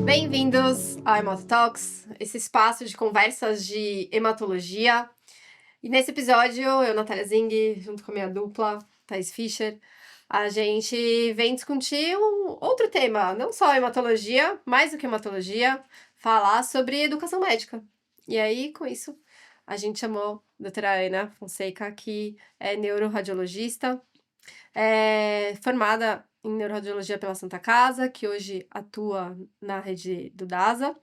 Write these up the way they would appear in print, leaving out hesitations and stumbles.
Bem-vindos ao Hematotalks, esse espaço de conversas de hematologia. E nesse episódio, eu, Natália Zing, junto com a minha dupla, Thais Fischer, a gente vem discutir um outro tema, não só hematologia, mais do que hematologia, falar sobre educação médica. E aí, com isso, a gente chamou a doutora Ana Fonseca, que é neuroradiologista, formada em neuroradiologia pela Santa Casa, que hoje atua na rede do DASA.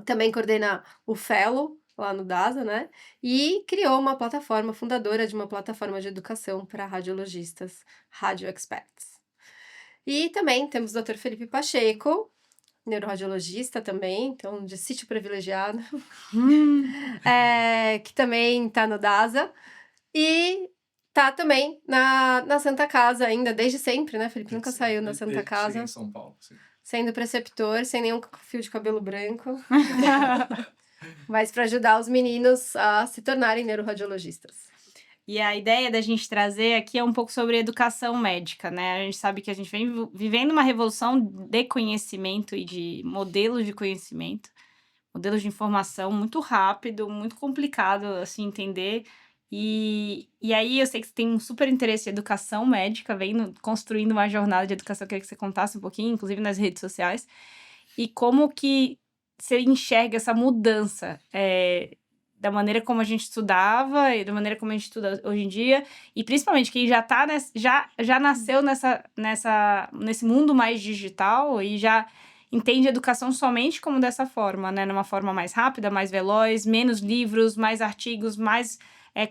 Também coordena o Fellow lá no DASA, né? E criou uma plataforma, fundadora de uma plataforma de educação para radiologistas, Radio Experts. E também temos o Dr. Felipe Pacheco, neuroradiologista também, então de sítio privilegiado, que também está no DASA. E tá também na Santa Casa ainda, desde sempre, né, Felipe? Nunca saiu na Santa Casa. Cheguei em São Paulo, sim. Sendo preceptor, sem nenhum fio de cabelo branco. Mas para ajudar os meninos a se tornarem neuroradiologistas. E a ideia da gente trazer aqui é um pouco sobre educação médica, né? A gente sabe que a gente vem vivendo uma revolução de conhecimento e de modelos de conhecimento, modelos de informação muito rápido, muito complicado, assim, entender. E aí eu sei que você tem um super interesse em educação médica, construindo uma jornada de educação. Eu queria que você contasse um pouquinho, inclusive nas redes sociais, e como que você enxerga essa mudança da maneira como a gente estudava e da maneira como a gente estuda hoje em dia, e principalmente quem já tá já nasceu nesse mundo mais digital e já entende a educação somente como dessa forma, né? Numa forma mais rápida, mais veloz, menos livros, mais artigos, mais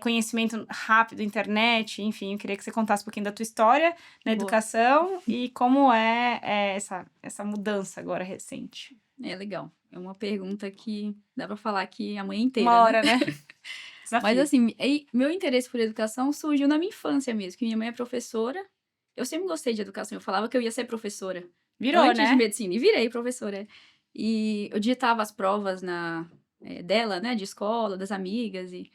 conhecimento rápido, internet, enfim. Eu queria que você contasse um pouquinho da tua história na educação e como essa mudança agora recente. É legal. É uma pergunta que dá pra falar aqui a manhã inteira. Uma hora, né? Mas assim, meu interesse por educação surgiu na minha infância mesmo, que minha mãe é professora. Eu sempre gostei de educação, eu falava que eu ia ser professora. Virou, antes né? de medicina, e virei professora. E eu digitava as provas dela, né, de escola, das amigas, e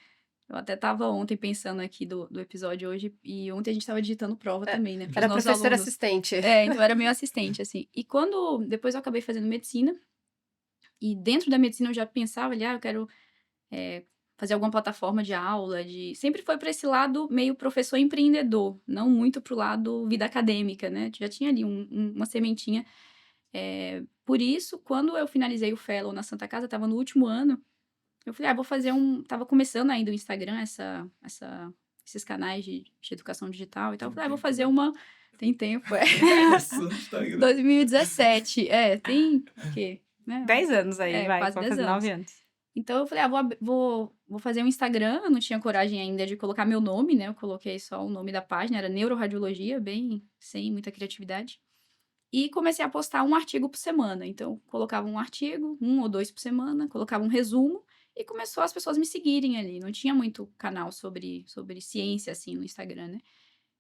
eu até tava ontem pensando aqui do episódio hoje, e ontem a gente tava digitando prova também, né, pros Era nossos professora alunos. assistente. Então eu era meio assistente, assim. E depois eu acabei fazendo medicina, e dentro da medicina eu já pensava ali, eu quero fazer alguma plataforma de aula, sempre foi para esse lado meio professor empreendedor, não muito pro lado vida acadêmica, né? Já tinha ali uma sementinha. Por isso, quando eu finalizei o Fellow na Santa Casa, tava no último ano, eu falei, vou fazer tava começando ainda o Instagram, esses canais de educação digital e tal. Eu falei, vou fazer uma... Tem tempo, Começando o Instagram. 2017, tem o quê? Né? 10 anos aí, quase vai 10 fazer anos. 9 anos. Então eu falei, vou fazer um Instagram. Eu não tinha coragem ainda de colocar meu nome, né? Eu coloquei só o nome da página, era Neuroradiologia, bem sem muita criatividade. E comecei a postar um artigo por semana. Então, eu colocava um artigo, 1 ou 2 por semana, colocava um resumo, e começou as pessoas me seguirem ali. Não tinha muito canal sobre ciência, assim, no Instagram, né?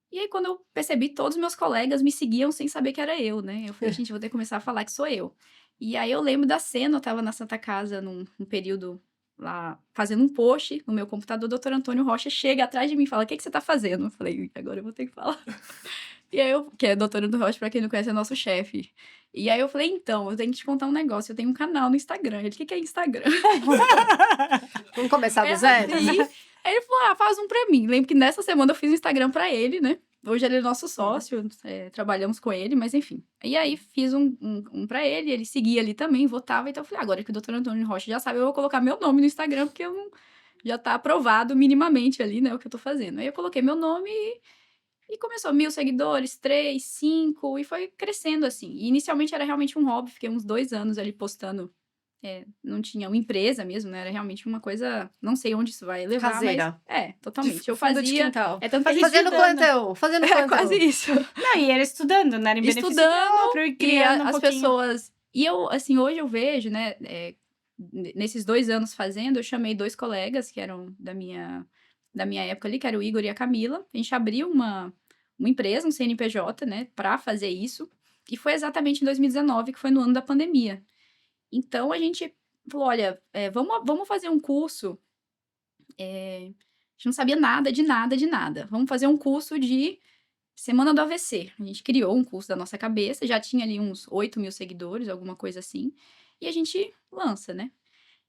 E aí, quando eu percebi, todos os meus colegas me seguiam sem saber que era eu, né? Eu falei, gente, vou ter que começar a falar que sou eu. E aí, eu lembro da cena, eu tava na Santa Casa num período lá, fazendo um post no meu computador, o doutor Antônio Rocha chega atrás de mim e fala, o que você tá fazendo? Eu falei, agora eu vou ter que falar. E aí, que é doutor Antônio Rocha, pra quem não conhece, é nosso chefe. E aí, eu falei, então, eu tenho que te contar um negócio, eu tenho um canal no Instagram. Ele, o que é Instagram? Vamos começar do zero? Aí ele falou, faz um pra mim. Lembro que nessa semana eu fiz um Instagram pra ele, né? Hoje ele é nosso sócio, trabalhamos com ele, mas enfim. E aí fiz um pra ele seguia ali também, votava. Então eu falei, agora que o doutor Antônio Rocha já sabe, eu vou colocar meu nome no Instagram, porque já tá aprovado minimamente ali, né, o que eu tô fazendo. Aí eu coloquei meu nome e começou 1.000 seguidores, 3, 5, e foi crescendo assim. E inicialmente era realmente um hobby, fiquei uns 2 anos ali postando. Não tinha uma empresa mesmo, né? Era realmente uma coisa... Não sei onde isso vai levar, Caseira. mas... Totalmente. Eu Fundo de fazia... quintal. Tanto que a gente Fazendo estudando. plantão. Quase isso. Não, e era estudando, né? Era em benefício próprio e criando as pouquinho. pessoas... E eu, assim, hoje eu vejo, né? Nesses 2 anos fazendo, eu chamei 2 colegas que eram da minha época ali, que era o Igor e a Camila. A gente abriu uma empresa, um CNPJ, né? Pra fazer isso. E foi exatamente em 2019, que foi no ano da pandemia. Então, a gente falou, olha, vamos fazer um curso. A gente não sabia nada de nada. Vamos fazer um curso de Semana do AVC. A gente criou um curso da nossa cabeça, já tinha ali uns 8.000 seguidores, alguma coisa assim. E a gente lança, né?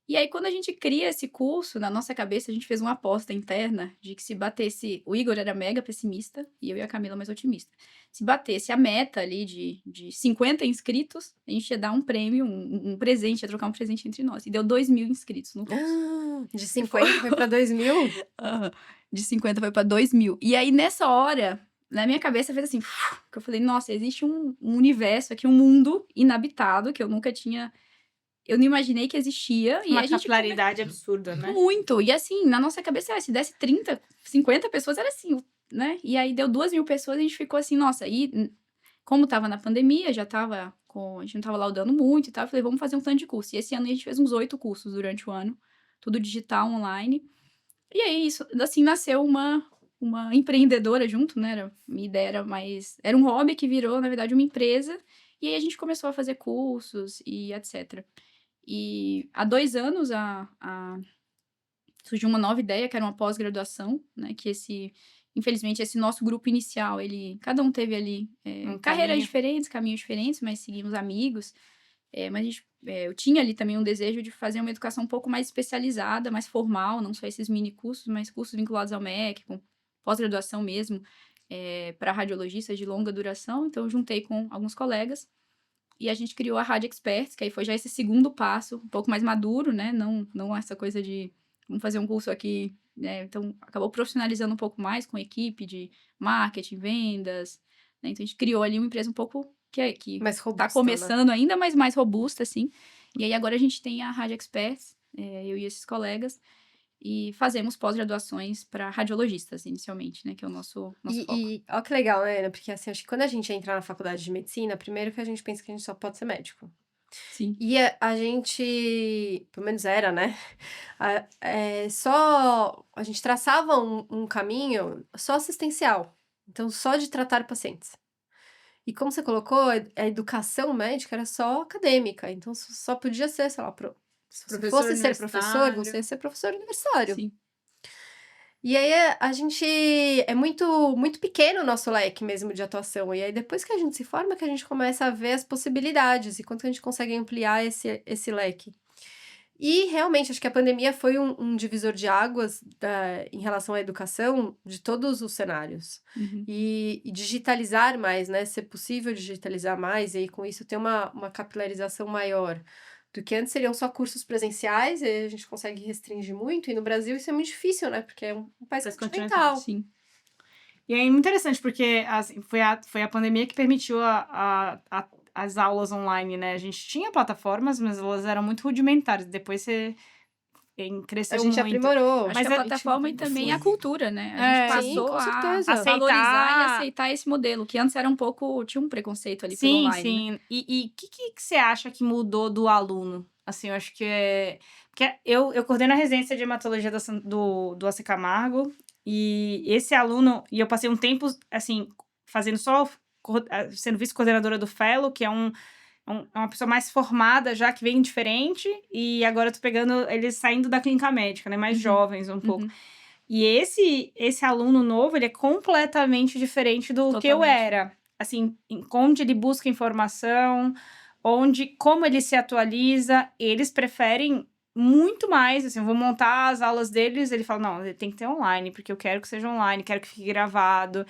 E aí, quando a gente cria esse curso, na nossa cabeça, a gente fez uma aposta interna de que se batesse. O Igor era mega pessimista e eu e a Camila mais otimista. Se batesse a meta ali de 50 inscritos, a gente ia dar um prêmio, um presente, ia trocar um presente entre nós. E deu 2.000 inscritos no curso. De 50 foi pra 2.000? Aham. De 50 foi pra 2.000. E aí, nessa hora, na minha cabeça fez assim, que eu falei, nossa, existe um universo aqui, um mundo inabitado que eu nunca tinha. Eu não imaginei que existia. E Uma a gente capilaridade absurda, né? muito. E assim, na nossa cabeça, se desse 30, 50 pessoas, era assim, né? E aí deu 2.000 pessoas e a gente ficou assim, nossa, e como tava na pandemia, já tava a gente não tava laudando muito e tal, eu falei, vamos fazer um tanto de curso. E esse ano a gente fez uns 8 cursos durante o ano, tudo digital, online. E aí, isso, assim, nasceu uma empreendedora junto, né? Minha ideia era mais. Era um hobby que virou, na verdade, uma empresa. E aí a gente começou a fazer cursos e etc. E há 2 anos surgiu uma nova ideia, que era uma pós-graduação, né? Que infelizmente, esse nosso grupo inicial, cada um teve ali carreiras caminho. diferentes, caminhos diferentes, mas seguimos amigos. Mas eu tinha ali também um desejo de fazer uma educação um pouco mais especializada, mais formal, não só esses mini cursos, mas cursos vinculados ao MEC, com pós-graduação mesmo, para radiologistas de longa duração. Então, eu juntei com alguns colegas e a gente criou a Rádio Experts, que aí foi já esse segundo passo, um pouco mais maduro, né? Não essa coisa de vamos fazer um curso aqui, né? Então, acabou profissionalizando um pouco mais com a equipe de marketing, vendas, né? Então, a gente criou ali uma empresa um pouco que Mais tá robusta, começando ainda, mas mais robusta, assim. E aí, agora a gente tem a Rádio Experts, eu e esses colegas, e fazemos pós-graduações para radiologistas, inicialmente, né? Que é o nosso foco. E ó que legal, né, Ana? Porque assim, acho que quando a gente entra na faculdade de medicina, primeiro que a gente pensa que a gente só pode ser médico. Sim. E a gente, pelo menos era, né? Só a gente traçava um caminho só assistencial. Então, só de tratar pacientes. E como você colocou, a educação médica era só acadêmica. Então, só podia ser, sei lá, se você Professor fosse ser professor, universitário. você ia ser professor universitário. Sim. E aí a gente é muito muito pequeno o nosso leque mesmo de atuação. E aí depois que a gente se forma que a gente começa a ver as possibilidades e quanto que a gente consegue ampliar esse leque. E realmente acho que a pandemia foi um divisor de águas em relação à educação de todos os cenários. Uhum. E digitalizar mais, né? Ser possível digitalizar mais e aí com isso ter uma capilarização maior. Do que antes seriam só cursos presenciais, e aí a gente consegue restringir muito, e no Brasil isso é muito difícil, né? Porque é um país País continental. Sim. E é muito interessante, porque assim, foi a pandemia que permitiu as aulas online, né? A gente tinha plataformas, mas elas eram muito rudimentares. Depois cresceu A gente muito. aprimorou. Acho Mas que a a- plataforma e também a foi- cultura, né? A gente Sim, passou com a certeza. valorizar e aceitar esse modelo, que antes era um pouco. Tinha um preconceito ali pelo Sim, online. Né? sim. E o que você acha que mudou do aluno? Assim, eu acho que é. Porque eu coordeno a residência de hematologia do AC Camargo, e esse aluno. E eu passei um tempo, assim, fazendo só. Sendo vice-coordenadora do Fellow, que é uma pessoa mais formada já, que vem diferente, e agora eu tô pegando eles saindo da clínica médica, né? Mais jovens um pouco. Uhum. E esse aluno novo, ele é completamente diferente do que eu Totalmente. era. Assim, onde ele busca informação, como ele se atualiza, eles preferem muito mais, assim, eu vou montar as aulas deles, ele fala, não, tem que ter online, porque eu quero que seja online, quero que fique gravado.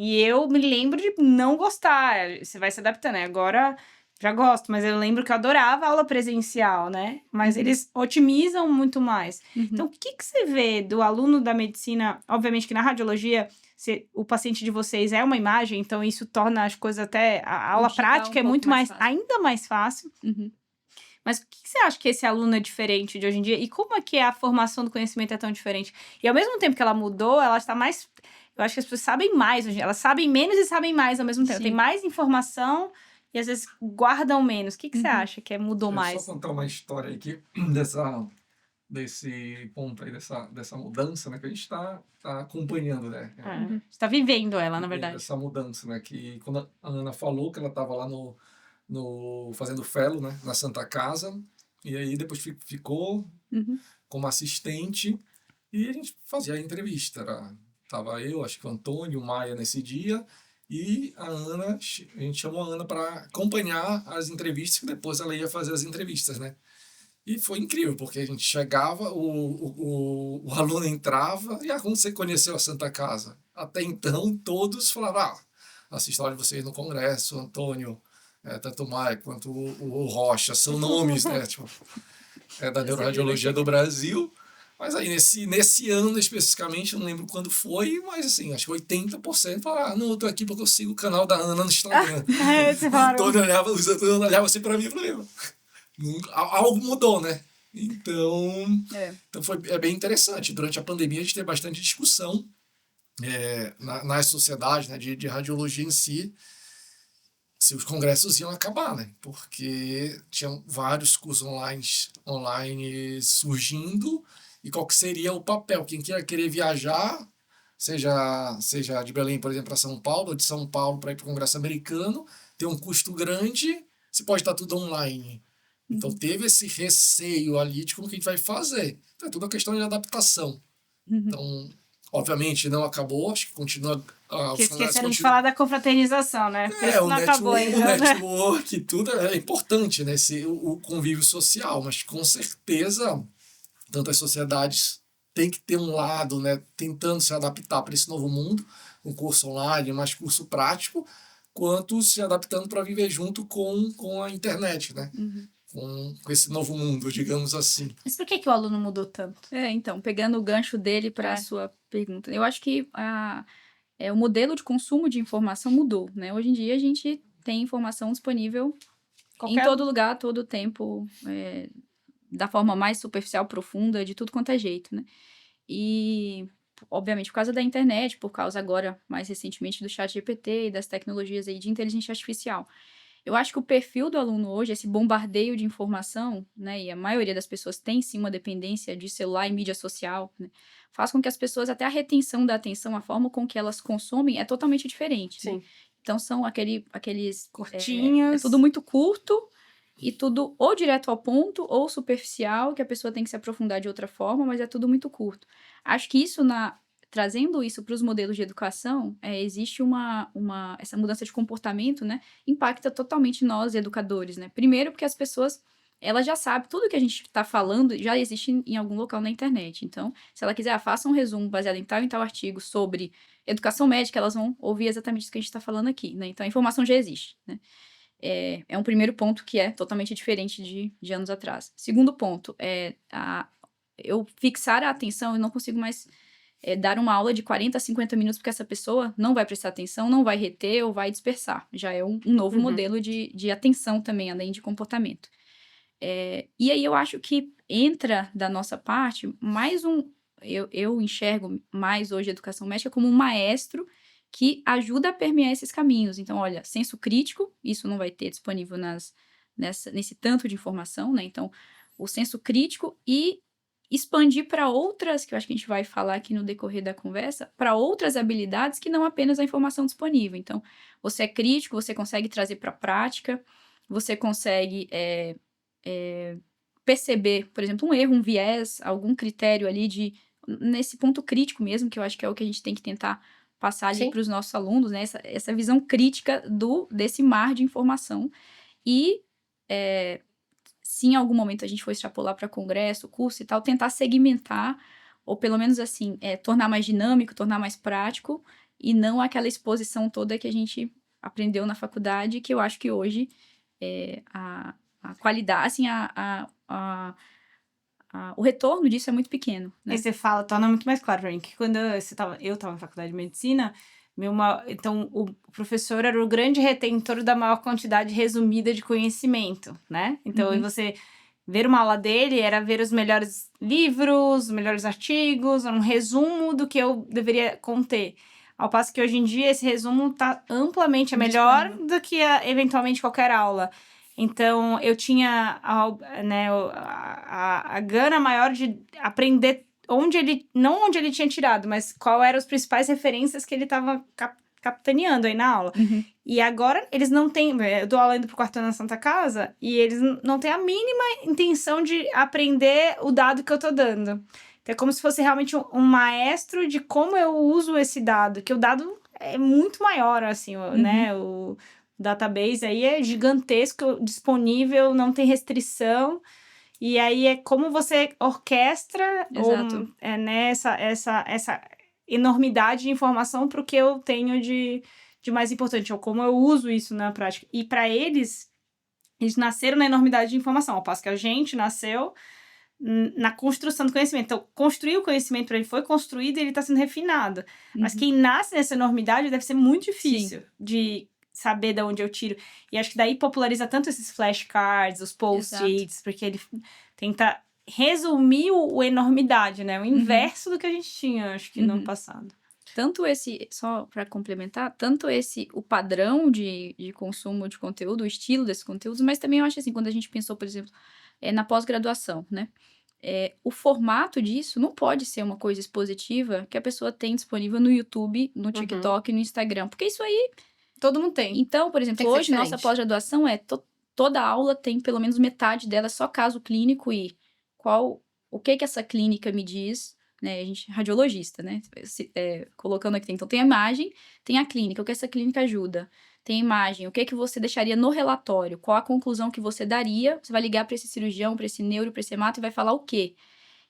E eu me lembro de não gostar, você vai se adaptando, né? Agora já gosto, mas eu lembro que eu adorava a aula presencial, né? Mas eles otimizam muito mais. Então, o que você vê do aluno da medicina? Obviamente que na radiologia, o paciente de vocês é uma imagem, então isso torna as coisas até... A aula digital prática um é pouco muito mais fácil. ainda mais fácil. Uhum. Mas o que você acha que esse aluno é diferente de hoje em dia? E como é que a formação do conhecimento é tão diferente? E ao mesmo tempo que ela mudou, ela está mais... Eu acho que as pessoas sabem mais hoje em dia. Elas sabem menos e sabem mais ao mesmo tempo. Sim. Tem mais informação e às vezes guardam menos. O que você acha que mudou Deixa eu mais? só contar uma história aqui desse ponto aí, dessa mudança, né, que a gente está acompanhando, né? Você está vivendo ela, na verdade. Essa mudança, né? Que quando a Ana falou que ela estava lá fazendo fellow, né, na Santa Casa, e aí depois ficou Uhum. como assistente, e a gente fazia a entrevista, Tava eu, acho que o Antônio, o Maia nesse dia, e a Ana, a gente chamou a Ana para acompanhar as entrevistas, que depois ela ia fazer as entrevistas, né? E foi incrível, porque a gente chegava, o aluno entrava, e como você conheceu a Santa Casa? Até então, todos falavam, assisti história de vocês no congresso, o Antônio, tanto o Maia quanto o Rocha, são nomes, né? Tipo, da Neuroradiologia do Brasil. Mas aí, nesse ano especificamente, eu não lembro quando foi, mas assim, acho que 80% falaram, não, eu tô aqui porque eu sigo o canal da Ana no Instagram. Você falaram. Os Antônio olhava assim pra mim e falei, algo mudou, né? Então é bem interessante. Durante a pandemia, a gente teve bastante discussão nas sociedades, né, de radiologia em si, se os congressos iam acabar, né? Porque tinham vários cursos online surgindo, e qual que seria o papel? Quem querer viajar, seja de Belém, por exemplo, para São Paulo, ou de São Paulo para ir para o Congresso Americano, tem um custo grande, se pode estar tudo online. Então teve esse receio ali de como que a gente vai fazer. Então é tudo uma questão de adaptação. Então, obviamente, não acabou, acho que continua... Que esqueceram de falar da confraternização, né? Porque isso não acabou ainda. O network e tudo é importante, né? O convívio social, mas com certeza, tanto as sociedades têm que ter um lado, né? Tentando se adaptar para esse novo mundo, um curso online, mais curso prático, quanto se adaptando para viver junto com a internet, né? Com esse novo mundo, digamos assim. Mas por que o aluno mudou tanto? Então, pegando o gancho dele para a sua pergunta, eu acho que o modelo de consumo de informação mudou, né? Hoje em dia a gente tem informação disponível em todo lugar, todo tempo, da forma mais superficial, profunda, de tudo quanto é jeito, né? E, obviamente, por causa da internet, por causa agora, mais recentemente, do ChatGPT e das tecnologias aí de inteligência artificial. Eu acho que o perfil do aluno hoje, esse bombardeio de informação, né, e a maioria das pessoas tem sim uma dependência de celular e mídia social, né, faz com que as pessoas, até a retenção da atenção, a forma com que elas consomem é totalmente diferente. Sim. Né? Então são aqueles... Curtinhos. É tudo muito curto e tudo ou direto ao ponto ou superficial, que a pessoa tem que se aprofundar de outra forma, mas é tudo muito curto. Acho que isso trazendo isso para os modelos de educação, existe essa mudança de comportamento, né? Impacta totalmente nós, educadores, né? Primeiro porque as pessoas, elas já sabem, tudo que a gente está falando já existe em algum local na internet. Então, se ela quiser, faça um resumo baseado em tal artigo sobre educação médica, elas vão ouvir exatamente isso que a gente está falando aqui, né? Então, a informação já existe, né? É um primeiro ponto que é totalmente diferente de anos atrás. Segundo ponto, eu fixar a atenção, eu não consigo mais... dar uma aula de 40 a 50 minutos, porque essa pessoa não vai prestar atenção, não vai reter ou vai dispersar. Já é um novo modelo de atenção também, além de comportamento. E aí eu acho que entra da nossa parte mais eu enxergo mais hoje a educação médica como um maestro que ajuda a permear esses caminhos. Então, olha, senso crítico, isso não vai ter disponível nesse tanto de informação, né? Então, o senso crítico e expandir para outras, que eu acho que a gente vai falar aqui no decorrer da conversa, para outras habilidades que não apenas a informação disponível. Então, você é crítico, você consegue trazer para a prática, você consegue perceber, por exemplo, um erro, um viés, algum critério ali nesse ponto crítico mesmo, que eu acho que é o que a gente tem que tentar passar ali para os nossos alunos, né? Essa visão crítica desse mar de informação. E se em algum momento a gente for extrapolar para congresso, curso e tal, tentar segmentar, ou pelo menos assim, tornar mais dinâmico, tornar mais prático, e não aquela exposição toda que a gente aprendeu na faculdade, que eu acho que hoje a qualidade, assim, o retorno disso é muito pequeno. Né? Aí você fala, torna muito mais claro para mim, que quando eu estava na faculdade de medicina, então o professor era o grande retentor da maior quantidade resumida de conhecimento, né? Então, você ver uma aula dele era ver os melhores livros, os melhores artigos, um resumo do que eu deveria conter. Ao passo que hoje em dia esse resumo está amplamente melhor do que eventualmente qualquer aula. Então, eu tinha a gana maior de aprender não onde ele tinha tirado, mas qual eram as principais referências que ele estava capitaneando aí na aula. E agora, eles não têm... Eu dou aula indo pro quarto ano na Santa Casa, e eles não têm a mínima intenção de aprender o dado que eu tô dando. Então, é como se fosse realmente um maestro de como eu uso esse dado, que o dado é muito maior, assim, né? O database aí é gigantesco, disponível, não tem restrição. E aí é como você orquestra né, essa enormidade de informação para o que eu tenho de mais importante, ou como eu uso isso na prática. E para eles nasceram na enormidade de informação, ao passo que a gente nasceu na construção do conhecimento. Então, construir o conhecimento para ele foi construído e ele está sendo refinado. Mas quem nasce nessa enormidade deve ser muito difícil de saber de onde eu tiro. E acho que daí populariza tanto esses flashcards, os post-its, porque ele tenta resumir o enormidade, né? O inverso do que a gente tinha, acho que no passado. Tanto esse, só para complementar, tanto o padrão de consumo de conteúdo, o estilo desses conteúdos, mas também eu acho assim, quando a gente pensou, por exemplo, na pós-graduação, né? O formato disso não pode ser uma coisa expositiva que a pessoa tem disponível no YouTube, no TikTok e no Instagram, porque isso aí todo mundo tem. Então, por exemplo, hoje nossa pós-graduação toda aula tem pelo menos metade dela só caso clínico e o que essa clínica me diz, né? A gente radiologista, né? Colocando aqui, então tem a imagem, tem a clínica, o que essa clínica ajuda. Tem a imagem, o que você deixaria no relatório, qual a conclusão que você daria, você vai ligar para esse cirurgião, para esse neuro, para esse hemato e vai falar o quê?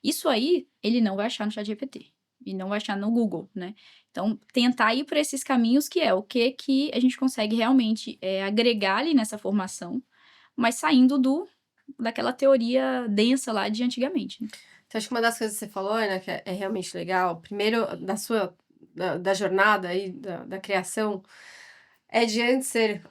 Isso aí, ele não vai achar no ChatGPT. E não vai achar no Google, né? Então, tentar ir por esses caminhos que o que a gente consegue realmente agregar ali nessa formação, mas saindo daquela teoria densa lá de antigamente, né? Então, acho que uma das coisas que você falou, Ana, que é realmente legal, primeiro, da jornada aí, da criação, é de antes ser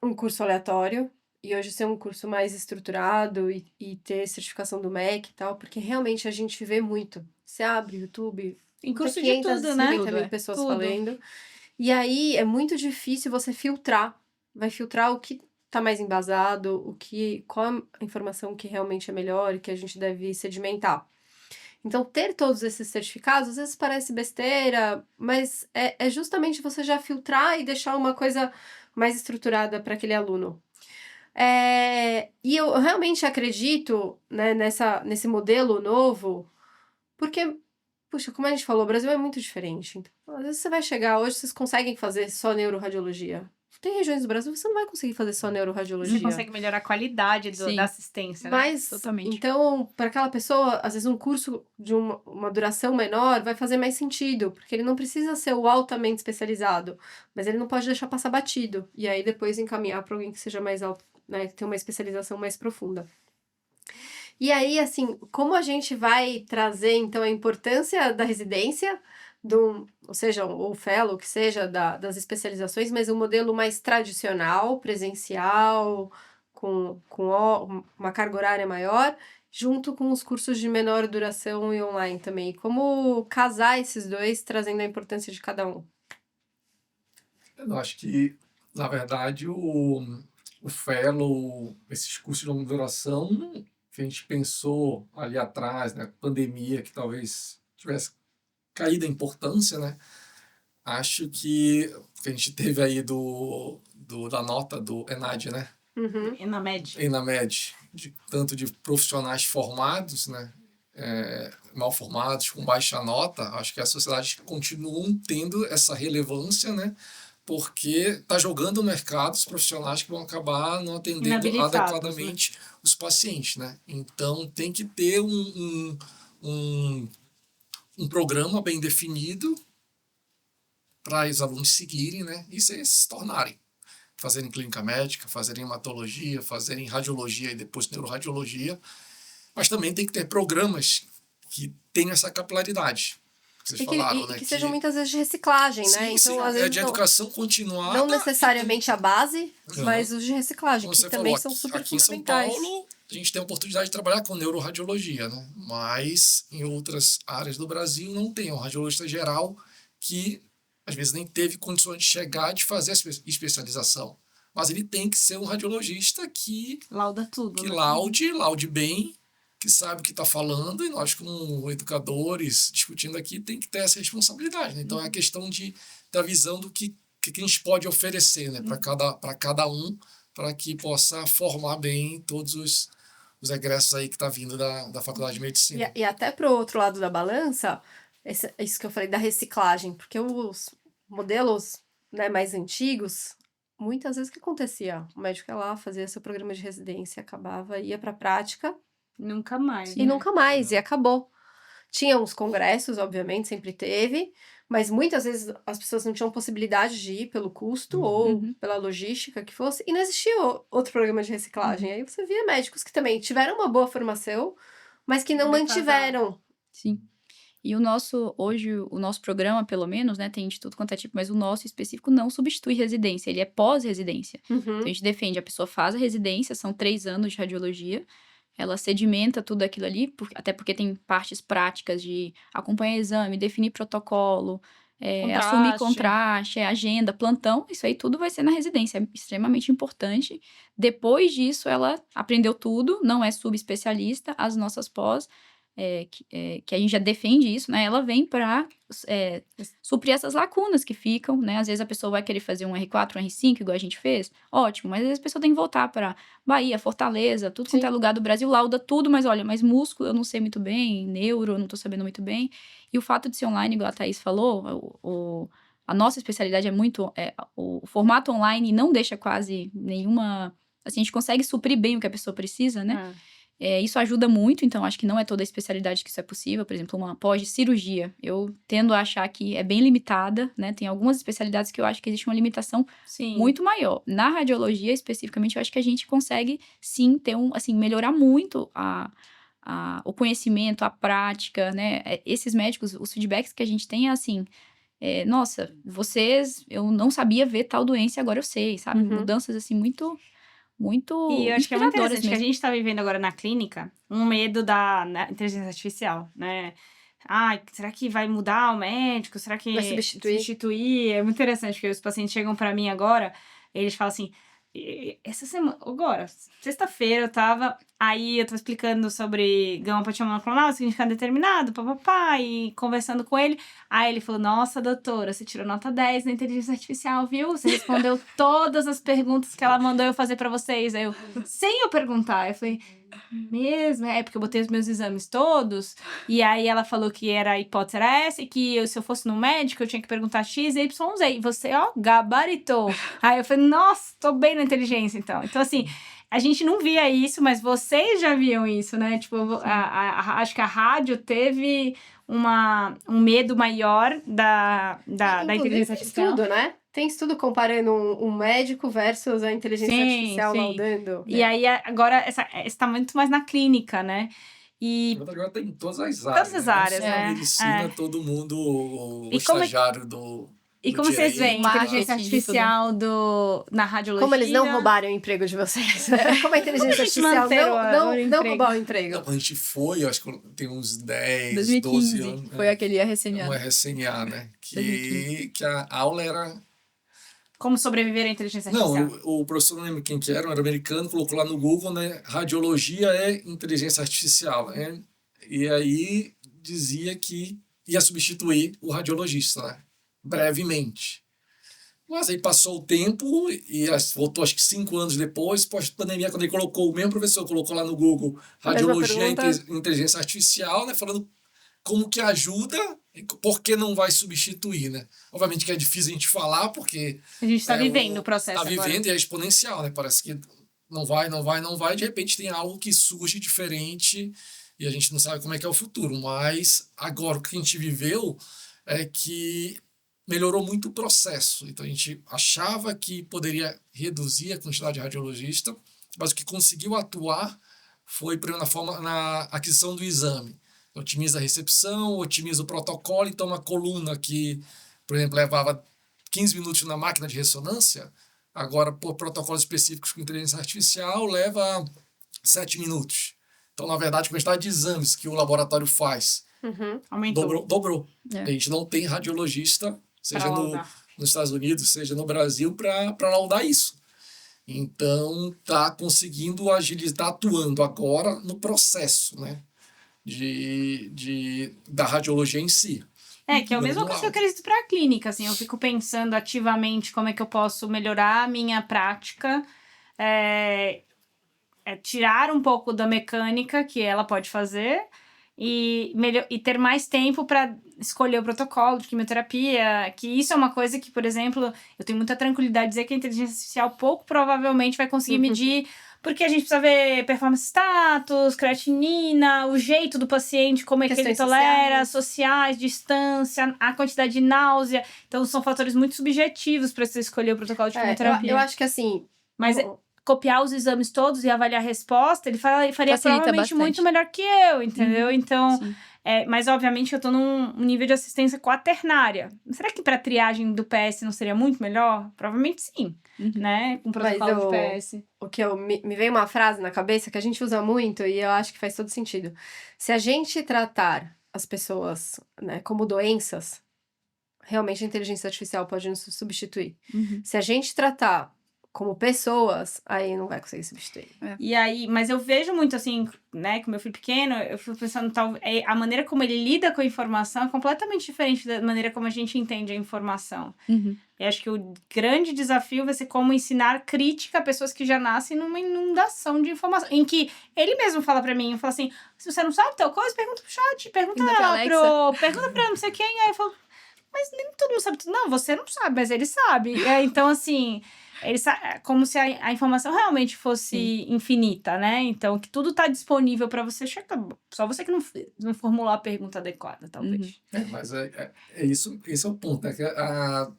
um curso aleatório, e hoje ser um curso mais estruturado e ter certificação do MEC e tal, porque realmente a gente vê muito. Você abre o YouTube, em curso de tudo, né? 550 mil pessoas falando. E aí é muito difícil você filtrar. Vai filtrar o que tá mais embasado, qual a informação que realmente é melhor e que a gente deve sedimentar. Então, ter todos esses certificados, às vezes parece besteira, mas é justamente você já filtrar e deixar uma coisa mais estruturada para aquele aluno. E eu realmente acredito, né, nesse modelo novo, porque, puxa, como a gente falou, o Brasil é muito diferente. Então, às vezes você vai chegar, hoje vocês conseguem fazer só neuroradiologia. Tem regiões do Brasil que você não vai conseguir fazer só neuroradiologia. Você consegue melhorar a qualidade da assistência, né? Mas, totalmente. Então, para aquela pessoa, às vezes um curso de uma duração menor vai fazer mais sentido, porque ele não precisa ser o altamente especializado, mas ele não pode deixar passar batido, e aí depois encaminhar para alguém que seja mais alto, né, que tenha uma especialização mais profunda. E aí, assim, como a gente vai trazer, então, a importância da residência, ou seja, o fellow, que seja das especializações, mas um modelo mais tradicional, presencial, com uma carga horária maior, junto com os cursos de menor duração e online também. Como casar esses dois, trazendo a importância de cada um? Eu acho que, na verdade, o fellow, esses cursos de longa duração, que a gente pensou ali atrás, né, pandemia, que talvez tivesse caído a importância, né? Acho que a gente teve aí da nota do ENAD, né? ENAMED, tanto de profissionais formados, né? Mal formados, com baixa nota, acho que as sociedades continuam tendo essa relevância, né? Porque está jogando no mercado os profissionais que vão acabar não atendendo adequadamente, né, os pacientes, né? Então, tem que ter um programa bem definido para os alunos seguirem, né? E se tornarem. Fazerem clínica médica, fazerem hematologia, fazerem radiologia e depois neuroradiologia. Mas também tem que ter programas que tenham essa capilaridade. Vocês falaram, né? Que sejam muitas vezes de reciclagem, sim, né? Então, às vezes, de educação continuada. Não necessariamente a base, mas os de reciclagem, que também são super fundamentais. Aqui em São Paulo, a gente tem a oportunidade de trabalhar com neuroradiologia, né? Mas em outras áreas do Brasil não tem. Um radiologista geral que, às vezes, nem teve condições de chegar de fazer a especialização. Mas ele tem que ser um radiologista que lauda tudo. Que né? laude bem, que sabe o que está falando, e nós, como educadores, discutindo aqui, tem que ter essa responsabilidade. Né? Então, é a questão da visão do que a gente pode oferecer, né? Para cada um, para que possa formar bem todos os egressos aí que tá vindo da Faculdade de Medicina. E até pro outro lado da balança, isso que eu falei da reciclagem, porque os modelos, né, mais antigos, muitas vezes o que acontecia? O médico ia lá, fazia seu programa de residência, acabava, ia pra prática Nunca mais. e nunca mais, e acabou. Tinha uns congressos, obviamente, sempre teve, mas muitas vezes as pessoas não tinham possibilidade de ir pelo custo ou pela logística que fosse, e não existia outro programa de reciclagem. Aí você via médicos que também tiveram uma boa formação, mas que não mantiveram. Sim. E hoje, o nosso programa, pelo menos, né, tem de tudo quanto é tipo, mas o nosso específico não substitui residência, ele é pós-residência. Então, a gente defende, a pessoa faz a residência, são 3 anos de radiologia, ela sedimenta tudo aquilo ali, até porque tem partes práticas de acompanhar exame, definir protocolo, assumir contraste, agenda, plantão, isso aí tudo vai ser na residência, é extremamente importante. Depois disso, ela aprendeu tudo, não é subespecialista, as nossas pós, que a gente já defende isso, né? Ela vem para suprir essas lacunas que ficam, né? Às vezes a pessoa vai querer fazer um R4, um R5, igual a gente fez, ótimo, mas às vezes a pessoa tem que voltar para Bahia, Fortaleza, tudo quanto é lugar do Brasil, lauda tudo, mas olha, mas músculo eu não sei muito bem, neuro eu não tô sabendo muito bem. E o fato de ser online, igual a Thaís falou, a nossa especialidade é muito... o formato online não deixa quase nenhuma... Assim, a gente consegue suprir bem o que a pessoa precisa, né? Isso ajuda muito, então acho que não é toda a especialidade que isso é possível. Por exemplo, uma pós-cirurgia, eu tendo a achar que é bem limitada, né? Tem algumas especialidades que eu acho que existe uma limitação muito maior. Na radiologia, especificamente, eu acho que a gente consegue, sim, ter melhorar muito o conhecimento, a prática, né? Esses médicos, os feedbacks que a gente tem é assim... nossa, eu não sabia ver tal doença, agora eu sei, sabe? Mudanças, assim, muito E eu acho que é muito interessante mesmo. que a gente tá vivendo agora na clínica um medo da inteligência artificial, né? Será que vai mudar o médico? Será que vai substituir? É muito interessante, porque os pacientes chegam pra mim agora, eles falam assim, essa semana, agora, sexta-feira eu tava explicando sobre gama-patia monoclonal, significado determinado, papapá, e conversando com ele, aí ele falou, nossa, doutora, você tirou nota 10 na inteligência artificial, viu? Você respondeu todas as perguntas que ela mandou eu fazer pra vocês, aí sem eu perguntar, eu falei, mesmo? Porque eu botei os meus exames todos, e aí ela falou que a hipótese era essa, e que se eu fosse no médico, eu tinha que perguntar X, Y, Z, e você, gabaritou. Aí eu falei, nossa, tô bem na inteligência, então. Então, assim, a gente não via isso, mas vocês já viam isso, né? Tipo, acho que a rádio teve um medo maior da inteligência artificial. Estudo, né? Tem estudo comparando um médico versus a inteligência artificial laudando. E aí, agora, essa tá muito mais na clínica, né? E agora tem em todas as áreas. Todas as áreas, né? né? Medicina, todo mundo, o estagiário do... E como vocês veem a inteligência artificial na radiologia? Como eles não roubaram o emprego de vocês. Como a inteligência artificial não roubou o emprego. A gente foi, acho que tem uns 10, 2015, 12 anos. Foi aquele RSNA. Um RSNA, né? Que a aula era... Como sobreviver à inteligência artificial? Não, o professor, não lembro quem que era, um americano, colocou lá no Google, né? Radiologia é inteligência artificial, né? E aí dizia que ia substituir o radiologista, né? Brevemente. Mas aí passou o tempo e voltou acho que 5 anos depois, pós-pandemia, quando ele colocou, o mesmo professor colocou lá no Google radiologia e inteligência artificial, né? Falando como que ajuda, por que não vai substituir, né? Obviamente que é difícil a gente falar, porque... A gente está vivendo o processo agora. Está vivendo e é exponencial, né? Parece que não vai, de repente tem algo que surge diferente e a gente não sabe como é que é o futuro. Mas agora o que a gente viveu é que melhorou muito o processo. Então a gente achava que poderia reduzir a quantidade de radiologista, mas o que conseguiu atuar foi na aquisição do exame. Otimiza a recepção, otimiza o protocolo, então uma coluna que, por exemplo, levava 15 minutos na máquina de ressonância, agora por protocolos específicos com inteligência artificial leva 7 minutos. Então, na verdade, a quantidade de exames que o laboratório faz aumentou. Dobrou. A gente não tem radiologista, seja nos Estados Unidos, seja no Brasil, para laudar isso. Então, está conseguindo agilizar, está atuando agora no processo, né? Da radiologia em si. Que é a mesma coisa que eu acredito para a clínica, assim, eu fico pensando ativamente como é que eu posso melhorar a minha prática, tirar um pouco da mecânica que ela pode fazer e ter mais tempo para escolher o protocolo de quimioterapia, que isso é uma coisa que, por exemplo, eu tenho muita tranquilidade de dizer que a inteligência artificial pouco provavelmente vai conseguir medir, porque a gente precisa ver performance status, creatinina, o jeito do paciente, como é que ele tolera, sociais, distância, a quantidade de náusea. Então, são fatores muito subjetivos para você escolher o protocolo de quimioterapia. Eu acho que assim... Mas copiar os exames todos e avaliar a resposta, ele faria Facilita provavelmente bastante. muito melhor que eu, entendeu? Então, mas obviamente eu tô num nível de assistência quaternária. Será que pra triagem do PS não seria muito melhor? Provavelmente sim, né? Com protocolo de PS. O que me veio uma frase na cabeça que a gente usa muito e eu acho que faz todo sentido. Se a gente tratar as pessoas, né, como doenças, realmente a inteligência artificial pode nos substituir. Se a gente tratar como pessoas, aí não vai conseguir substituir. E aí, mas eu vejo muito assim, né, com meu filho pequeno, eu fico pensando, a maneira como ele lida com a informação é completamente diferente da maneira como a gente entende a informação. E acho que o grande desafio vai ser como ensinar crítica a pessoas que já nascem numa inundação de informação. Em que ele mesmo fala pra mim, eu falo assim, se você não sabe tal coisa, pergunta pro chat, pergunta pra não sei quem. Aí eu falo, mas nem todo mundo sabe tudo. Não, você não sabe, mas ele sabe. Então, assim... como se a informação realmente fosse infinita, né? Então, que tudo tá disponível para você checar. Só você que não formulou a pergunta adequada, talvez. Mas isso, esse é o ponto, né? Que a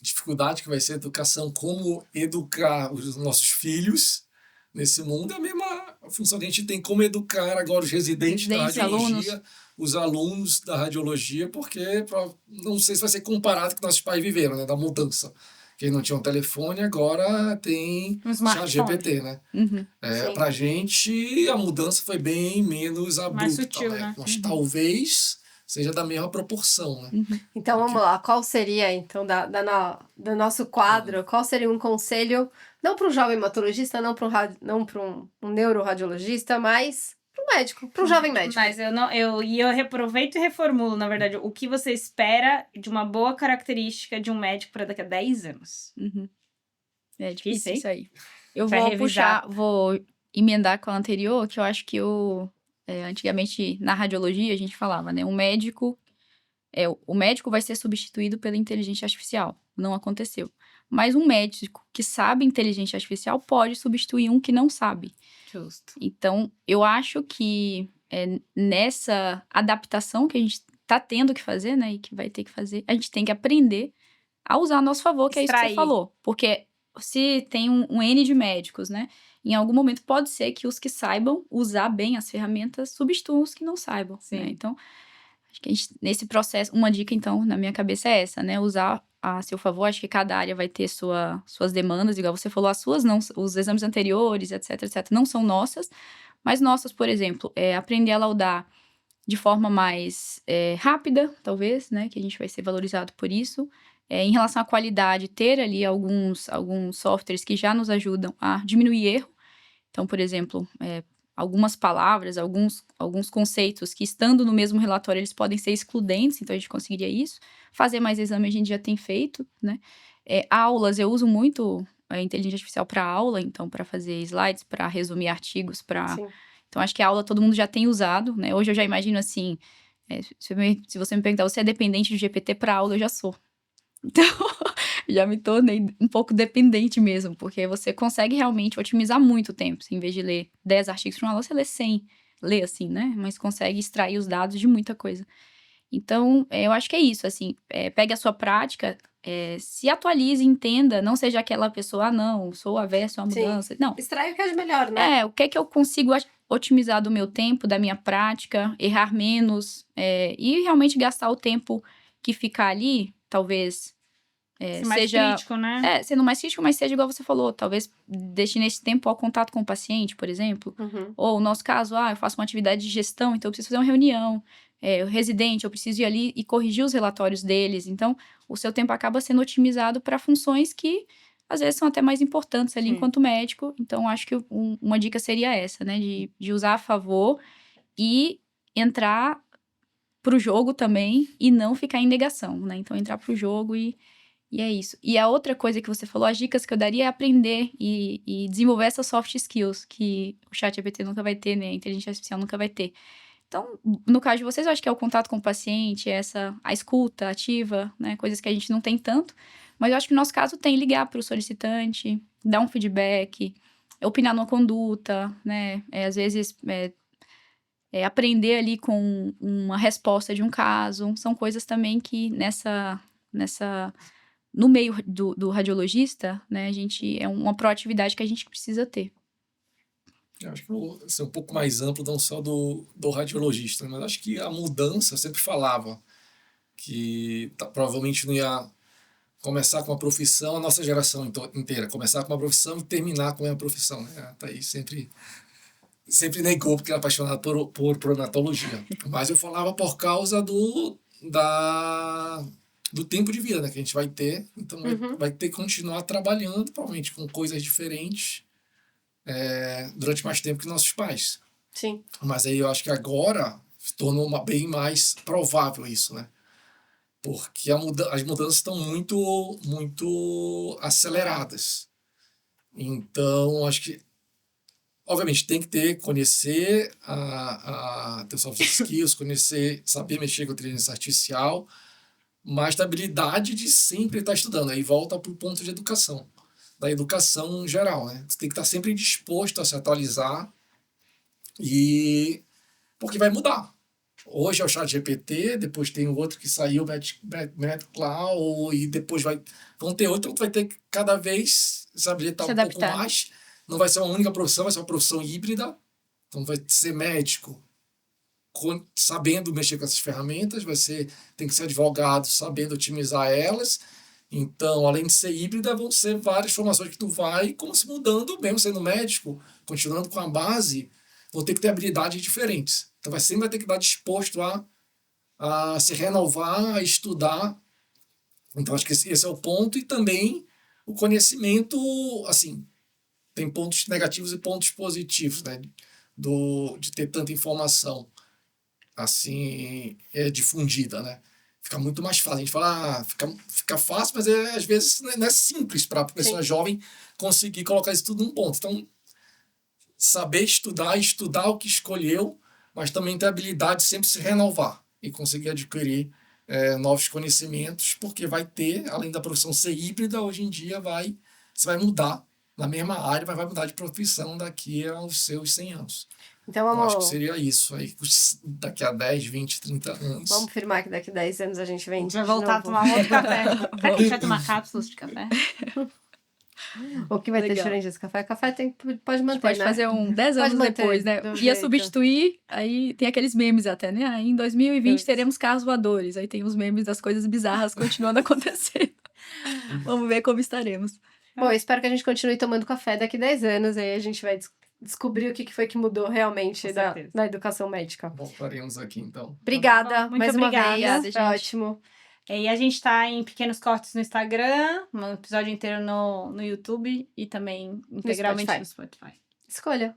dificuldade que vai ser a educação, como educar os nossos filhos nesse mundo, é a mesma função que a gente tem, como educar agora os residentes da radiologia, os alunos da radiologia, porque não sei se vai ser comparado com o que nossos pais viveram, né? Da mudança. Quem não tinha um telefone, agora tem ChatGPT, né? Pra gente, a mudança foi bem menos abrupta. Mais sutil, né? Mas talvez seja da mesma proporção, né? Então, vamos lá. Qual seria, então, do nosso quadro, qual seria um conselho, não para um jovem hematologista, não para um neuroradiologista, mas... para um médico, para um jovem médico. Mas eu reaproveito e reformulo, na verdade, o que você espera de uma boa característica de um médico para daqui a 10 anos. É difícil isso aí. Eu vou emendar com a anterior, que eu acho que antigamente na radiologia a gente falava, né? O médico vai ser substituído pela inteligência artificial. Não aconteceu. Mas um médico que sabe inteligência artificial pode substituir um que não sabe. Justo. Então, eu acho que nessa adaptação que a gente tá tendo que fazer, né, e que vai ter que fazer, a gente tem que aprender a usar a nosso favor, que é isso que você falou. Porque se tem um N de médicos, né, em algum momento pode ser que os que saibam usar bem as ferramentas substituam os que não saibam. Né? Então, acho que a gente, nesse processo, uma dica, então, na minha cabeça é essa, né, usar a seu favor. Acho que cada área vai ter suas demandas, igual você falou, as suas não, os exames anteriores, etc, não são nossas, mas nossas, por exemplo, aprender a laudar de forma mais rápida, talvez, né, que a gente vai ser valorizado por isso. Em relação à qualidade, ter ali alguns softwares que já nos ajudam a diminuir erro. Então, por exemplo, algumas palavras, alguns conceitos que, estando no mesmo relatório, eles podem ser excludentes, então a gente conseguiria isso. Fazer mais exame a gente já tem feito, né? Aulas, eu uso muito a inteligência artificial para aula, então, para fazer slides, para resumir artigos, Então, acho que a aula todo mundo já tem usado, né? Hoje eu já imagino assim, se você me perguntar, você é dependente do GPT para aula, eu já sou. Então, já me tornei um pouco dependente mesmo, porque você consegue realmente otimizar muito o tempo. Em vez de ler 10 artigos para uma aula, você lê 100. Lê assim, né? Mas consegue extrair os dados de muita coisa. Então, eu acho que é isso, assim. Pegue a sua prática, se atualize, entenda. Não seja aquela pessoa, não, sou averso à mudança. Não. Extrai o que é de melhor, né? O que é que eu consigo otimizar do meu tempo, da minha prática, errar menos, e realmente gastar o tempo que ficar ali, talvez mais crítico, né? Sendo mais crítico, mas seja igual você falou, talvez destine esse tempo ao contato com o paciente, por exemplo. Ou, no nosso caso, eu faço uma atividade de gestão, então eu preciso fazer uma reunião. O residente, eu preciso ir ali e corrigir os relatórios deles. Então, o seu tempo acaba sendo otimizado para funções que, às vezes, são até mais importantes ali enquanto médico. Então, acho que uma dica seria essa, né? De usar a favor e entrar pro jogo também e não ficar em negação, né? Então, entrar pro jogo e E é isso. E a outra coisa que você falou, as dicas que eu daria é aprender e desenvolver essas soft skills que o ChatGPT nunca vai ter, né? A inteligência artificial nunca vai ter. Então, no caso de vocês, eu acho que é o contato com o paciente, a escuta ativa, né? Coisas que a gente não tem tanto. Mas eu acho que no nosso caso tem ligar para o solicitante, dar um feedback, opinar numa conduta, né? Às vezes, aprender ali com uma resposta de um caso. São coisas também que no meio do radiologista, né? É uma proatividade que a gente precisa ter. Eu acho que vou ser um pouco mais amplo, não só do radiologista, mas acho que a mudança, eu sempre falava que provavelmente não ia começar com uma profissão, a nossa geração inteira, começar com uma profissão e terminar com a profissão, né? Tá aí sempre negou porque era apaixonado por pronatologia. Mas eu falava por causa do tempo de vida, né, que a gente vai ter. Então vai ter que continuar trabalhando, provavelmente com coisas diferentes, durante mais tempo que nossos pais. Sim. Mas aí eu acho que agora se tornou bem mais provável isso, né? Porque as mudanças estão muito, muito aceleradas. Então, acho que, obviamente, tem que conhecer ter soft skills, saber mexer com a inteligência artificial, mas a habilidade de sempre estar estudando. Aí volta para o ponto de educação, da educação geral, né? Você tem que estar sempre disposto a se atualizar, porque vai mudar. Hoje é o ChatGPT, depois tem o outro que saiu, o MedCloud, e depois vão ter outro, vai ter que cada vez se habilitar um pouco mais. Não vai ser uma única profissão, vai ser uma profissão híbrida. Então vai ser médico sabendo mexer com essas ferramentas, tem que ser advogado sabendo otimizar elas. Então, além de ser híbrida, vão ser várias formações que tu vai como se mudando, mesmo sendo médico, continuando com a base, vão ter que ter habilidades diferentes. Então, sempre vai ter que estar disposto a se renovar, a estudar. Então, acho que esse é o ponto. E também o conhecimento, assim, tem pontos negativos e pontos positivos, né? De ter tanta informação, assim, difundida, né? Fica muito mais fácil. A gente fala, fica fácil, mas às vezes não é simples para a pessoa jovem conseguir colocar isso tudo num ponto. Então, saber estudar o que escolheu, mas também ter a habilidade de sempre se renovar e conseguir adquirir novos conhecimentos, porque vai ter, além da profissão ser híbrida, hoje em dia você vai mudar na mesma área, mas vai mudar de profissão daqui aos seus 100 anos. Então, eu acho que seria isso aí, daqui a 10, 20, 30 anos. Vamos afirmar que daqui a 10 anos a gente vem vai voltar a tomar outro café. Será que a gente vai tomar cápsulas de café? O que vai ter diferente desse café? Café pode manter, pode fazer 10 anos depois, né? Ia substituir, aí tem aqueles memes até, né? Aí em 2020 teremos carros voadores. Aí tem os memes das coisas bizarras continuando acontecendo. Vamos ver como estaremos. Bom, eu espero que a gente continue tomando café daqui a 10 anos. Aí a gente vai descobrir o que foi que mudou realmente na educação médica. Voltaremos aqui, então. Obrigada, mais uma vez. Foi ótimo. E a gente tá em pequenos cortes no Instagram, um episódio inteiro no YouTube e também integralmente no Spotify. Escolha.